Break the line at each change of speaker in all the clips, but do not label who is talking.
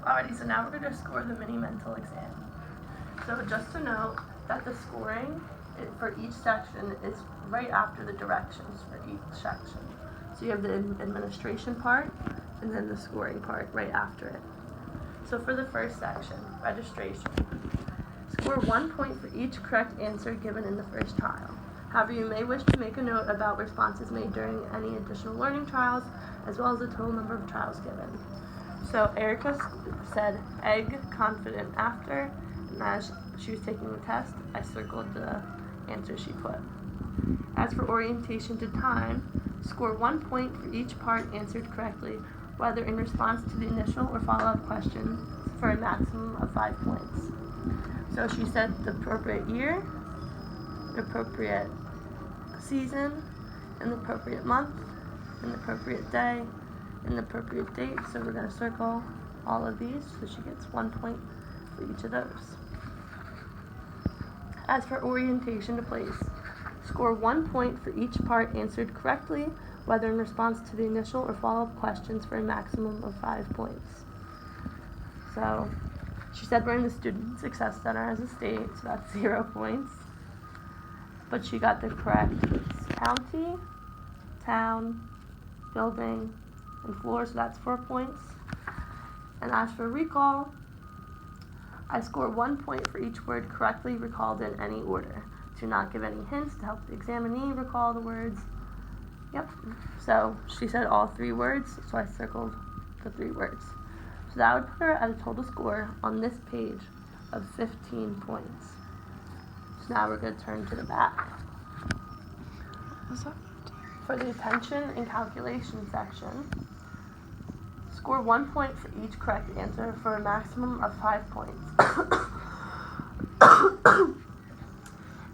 Alrighty, so now we're going to score the mini mental exam. So just to note that the scoring for each section is right after the directions for each section. So you have the administration part and then the scoring part right after it. So for the first section, registration, score 1 point for each correct answer given in the first trial. However, you may wish to make a note about responses made during any additional learning trials, as well as the total number of trials given. So Erica said egg, confident after, and as she was taking the test, I circled the answer she put. As for orientation to time, score 1 point for each part answered correctly, whether in response to the initial or follow-up question, for a maximum of 5 points. So she said the appropriate year, the appropriate season, and the appropriate month, and the appropriate day, and the appropriate date. So we're going to circle all of these so she gets 1 point for each of those. As for orientation to place, score 1 point for each part answered correctly, whether in response to the initial or follow-up questions, for a maximum of 5 points. So she said we're in the Student Success Center as a state, so that's 0 points. But she got the correct county, town, building, and floor, so that's 4 points. And as for recall, I score 1 point for each word correctly recalled in any order. Do not give any hints to help the examinee recall the words. Yep, so she said all 3 words, so I circled the 3 words. So that would put her at a total score on this page of 15 points. So now we're going to turn to the back. For the attention and calculation section, score 1 point for each correct answer for a maximum of 5 points.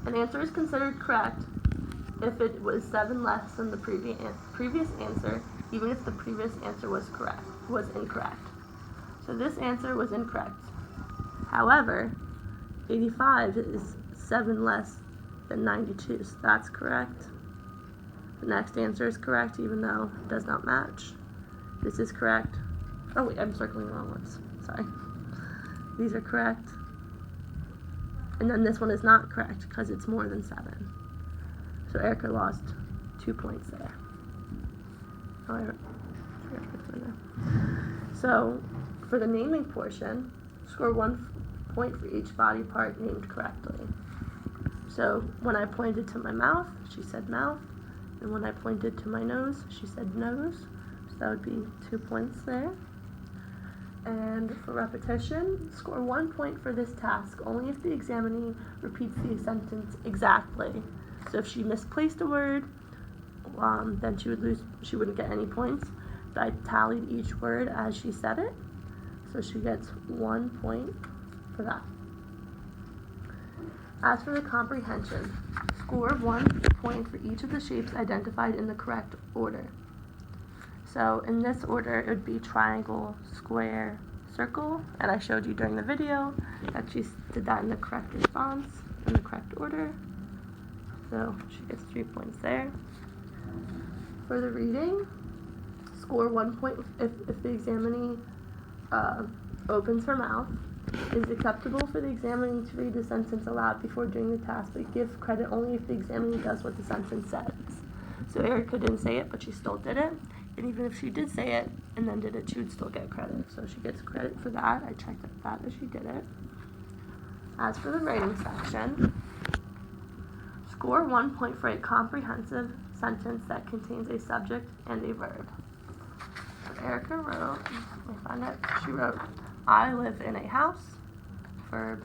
An answer is considered correct if it was 7 less than the previous answer, even if the previous answer was incorrect. So this answer was incorrect. However, 85 is 7 less than 92, so that's correct. The next answer is correct, even though it does not match. This is correct. Oh wait, I'm circling the wrong ones. Sorry. These are correct. And then this one is not correct because it's more than 7. So Erica lost 2 points there. Oh, I forgot to put there. So for the naming portion, score 1 point for each body part named correctly. So when I pointed to my mouth, she said mouth. And when I pointed to my nose, she said nose. So that would be 2 points there. And for repetition, score 1 point for this task only if the examinee repeats the sentence exactly. So if she misplaced a word, then she would lose. She wouldn't get any points. But I tallied each word as she said it, so she gets 1 point for that. As for the comprehension, score 1 point for each of the shapes identified in the correct order. So in this order, it would be triangle, square, circle, and I showed you during the video that she did that in the correct response, in the correct order. So she gets 3 points there. For the reading, score 1 point if the examinee opens her mouth. It is acceptable for the examinee to read the sentence aloud before doing the task, but give credit only if the examinee does what the sentence says. So Erica didn't say it, but she still did it. And even if she did say it and then did it, she would still get credit. So she gets credit for that. I checked that as she did it. As for the writing section, score 1 point for a comprehensive sentence that contains a subject and a verb. So Erica wrote, let me find it, she wrote, I live in a house, verb,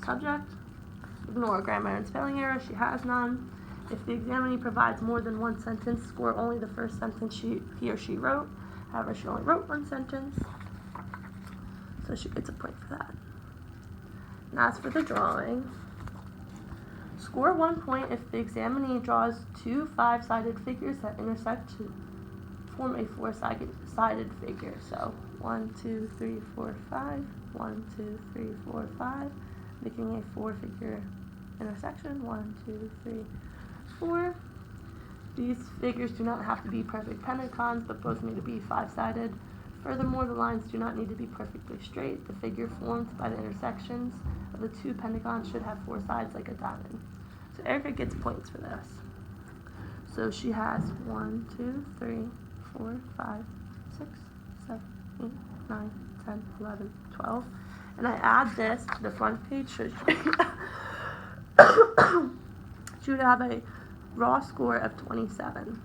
subject. Ignore grammar and spelling errors, she has none. If the examinee provides more than 1 sentence, score only the first sentence he or she wrote. However, she only wrote 1 sentence, so she gets a point for that. And as for the drawing, score 1 point if the examinee draws 2 5-sided figures that intersect to form a 4-sided figure. So 1, 2, 3, 4, 5. 1, 2, 3, 4, 5, making a 4-figure intersection. 1, 2, 3, 4. These figures do not have to be perfect pentagons, but both need to be 5-sided Furthermore, the lines do not need to be perfectly straight. The figure formed by the intersections of the two pentagons should have four sides like a diamond. So Erica gets points for this. So she has 1, 2, 3, 4, 5, 6, 7, 8, 9, 10, 11, 12. And I add this to the front page, so she would have a raw score of 27.